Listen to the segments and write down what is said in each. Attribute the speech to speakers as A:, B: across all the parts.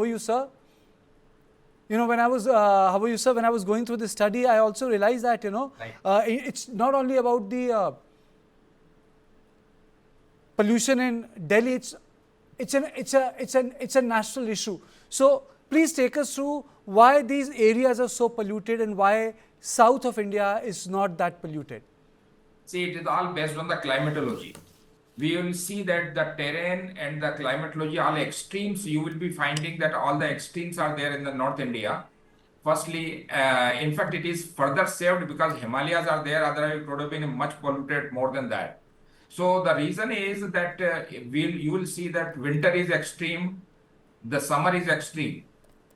A: how are you, sir? You know, when I was, how are you, sir? When I was going through this study, I also realized that, you know, it's not only about the pollution in Delhi. It's a national issue. So please take us through why these areas are so polluted and why south of India is not that polluted.
B: See, it is all based on the climatology. We will see that the terrain and the climatology, all extremes, you will be finding that all the extremes are there in the North India. Firstly, in fact, it is further saved because Himalayas are there, otherwise it would have been much polluted more than that. So the reason is that you will see that winter is extreme, the summer is extreme.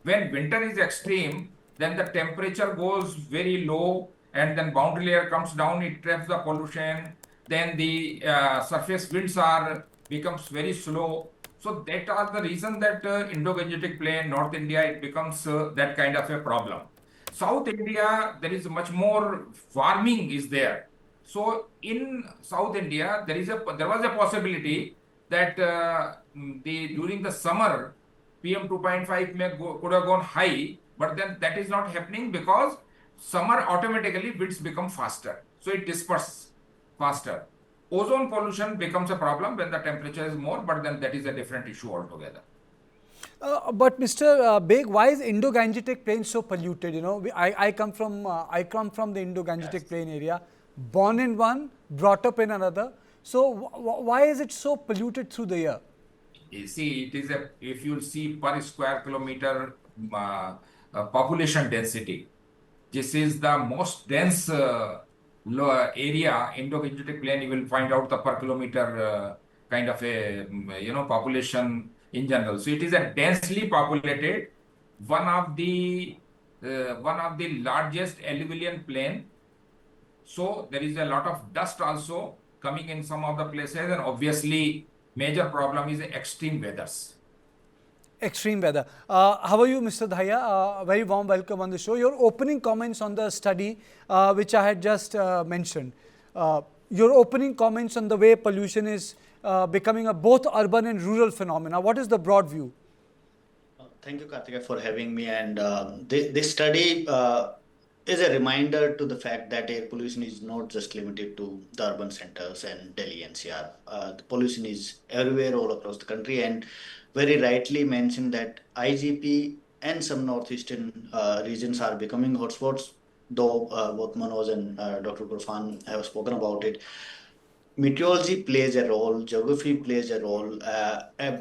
B: When winter is extreme, then the temperature goes very low and then boundary layer comes down, it traps the pollution. Then the surface winds becomes very slow. So that are the reason that Indo-Gangetic Plain, North India, it becomes that kind of a problem. South India, there is much more warming is there. So in South India, there was a possibility that during the summer, PM 2.5 could have gone high, but then that is not happening because summer automatically winds become faster. So it disperses faster. Ozone pollution becomes a problem when the temperature is more, but then that is a different issue altogether.
A: But Mr. Beg, why is Indo-Gangetic Plain so polluted? You know, I come from the Indo-Gangetic Plain area, born in one, brought up in another. So why is it so polluted through the year?
B: You see, if you see per square kilometer population density, this is the most dense area, Indo-Gangetic Plain. You will find out the per kilometer kind of a population in general. So it is a densely populated, one of the largest alluvial plain. So there is a lot of dust also coming in some of the places, and obviously major problem is extreme weathers.
A: Extreme weather. How are you, Mr. Dhaya? Very warm welcome on the show. Your opening comments on the study, which I had just mentioned. Your opening comments on the way pollution is becoming a both urban and rural phenomena. What is the broad view?
C: Thank you, Karthika, for having me. And this study is a reminder to the fact that air pollution is not just limited to the urban centers and Delhi NCR. The pollution is everywhere, all across the country, and very rightly mentioned that IGP and some northeastern regions are becoming hotspots, though both Manoj and Dr. Gurfan have spoken about it. Meteorology plays a role, geography plays a role,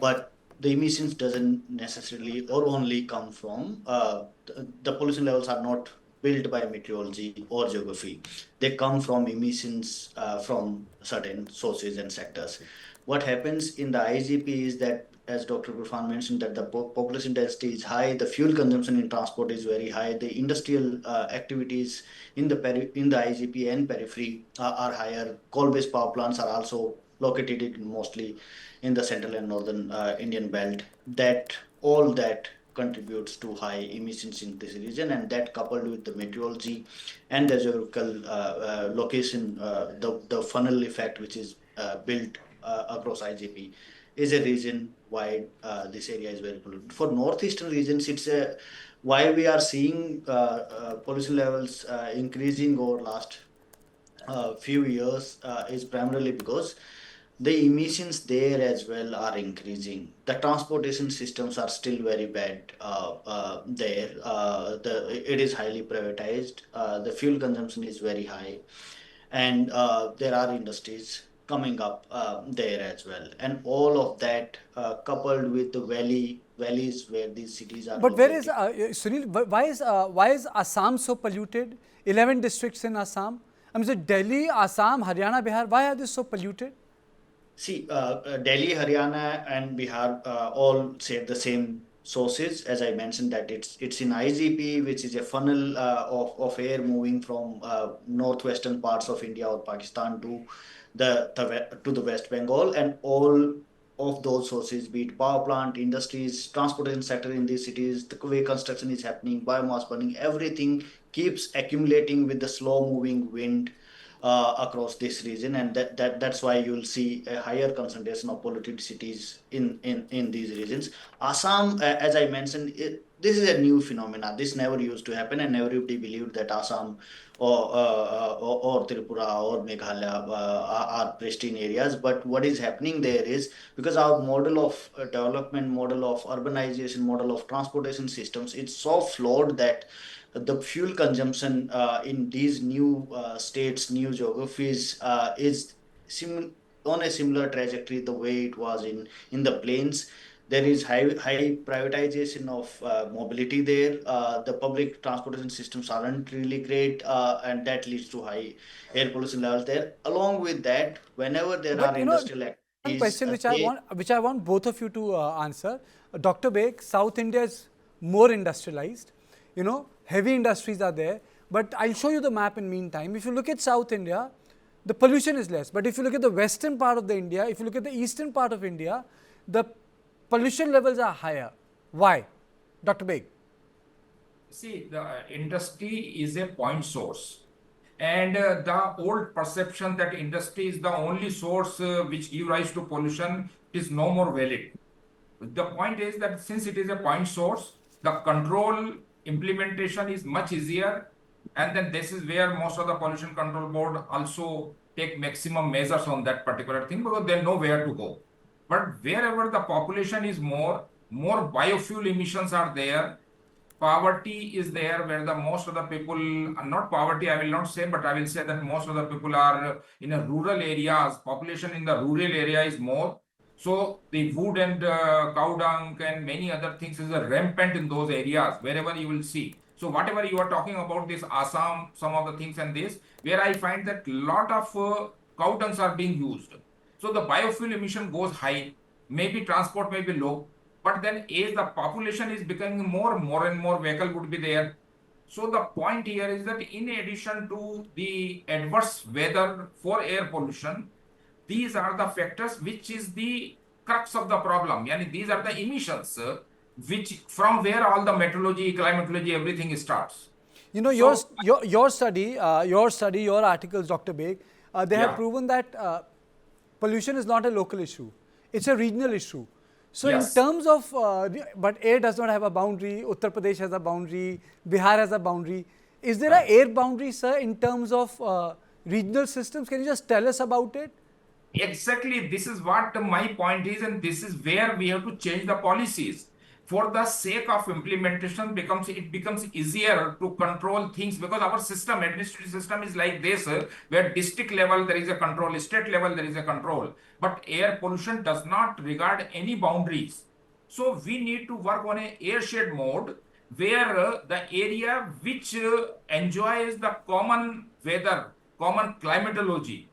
C: but the emissions doesn't necessarily or only come from the pollution levels are not built by meteorology or geography. They come from emissions from certain sources and sectors. What happens in the IGP is that, as Dr. Gurfan mentioned, that the population density is high, the fuel consumption in transport is very high, the industrial activities in the IGP and periphery are higher. Coal-based power plants are also located mostly in the central and northern Indian belt. All that contributes to high emissions in this region, and that coupled with the meteorology and the geographical location, the funnel effect which is built across IGP is a reason why this area is very polluted. For northeastern regions, it's why we are seeing pollution levels increasing over last few years is primarily because the emissions there as well are increasing. The transportation systems are still very bad there. It is highly privatized. The fuel consumption is very high, and there are industries coming up there as well. And all of that coupled with the valleys where these cities are.
A: But located. Where is Sunil? Why is Assam so polluted? 11 districts in Assam. I mean, so Delhi, Assam, Haryana, Bihar. Why are they so polluted?
C: See, Delhi, Haryana, and Bihar all share the same sources. As I mentioned, that it's in IGP, which is a funnel of air moving from northwestern parts of India or Pakistan to the West Bengal, and all of those sources, be it power plant, industries, transportation sector in these cities, the way construction is happening, biomass burning, everything keeps accumulating with the slow moving wind across this region, and that's why you'll see a higher concentration of polluted cities in these regions. Assam, as I mentioned, this is a new phenomena. This never used to happen, and everybody believed that Assam or Tripura or Meghalaya are pristine areas. But what is happening there is, because our model of development, model of urbanization, model of transportation systems, it's so flawed that the fuel consumption in these new states, new geographies is on a similar trajectory the way it was in the plains. There is high privatization of mobility there. The public transportation systems aren't really great, and that leads to high air pollution levels there. Along with that, whenever there
A: But
C: are
A: you know,
C: industrial
A: one
C: activities,
A: question which I want both of you to answer. Dr. Beg, South India is more industrialized. You know, heavy industries are there. But I'll show you the map in meantime. If you look at South India, the pollution is less. But if you look at the western part of the India, if you look at the eastern part of India, the pollution levels are higher. Why? Dr. Beg.
B: See, the industry is a point source. And the old perception that industry is the only source which gives rise to pollution is no more valid. The point is that since it is a point source, the control implementation is much easier. And then this is where most of the pollution control board also take maximum measures on that particular thing, because they know where to go. But wherever the population is more biofuel emissions are there. Poverty is there, where the most of the people, not poverty I will not say, but I will say that most of the people are in a rural areas. Population in the rural area is more. So the wood and cow dung and many other things is rampant in those areas, wherever you will see. So whatever you are talking about, this Assam, some of the things and this, where I find that lot of cow dungs are being used. So the biofuel emission goes high, maybe transport may be low, but then as the population is becoming more and more vehicle would be there. So the point here is that in addition to the adverse weather for air pollution, these are the factors which is the crux of the problem. Yani these are the emissions which from where all the meteorology, climatology, everything starts.
A: You know,
B: So,
A: your study, your articles, Dr. Beg, they have
B: yeah.
A: proven that pollution is not a local issue. It's a regional issue. So in
B: Yes.
A: terms of, but air does not have a boundary, Uttar Pradesh has a boundary, Bihar has a boundary. Is there an air boundary, sir, in terms of regional systems? Can you just tell us about it?
B: Exactly, this is what my point is, and this is where we have to change the policies. For the sake of implementation, it becomes easier to control things, because our system, administrative system is like this, where district level there is a control, state level there is a control. But air pollution does not regard any boundaries. So we need to work on a airshed mode, where the area which enjoys the common weather, common climatology.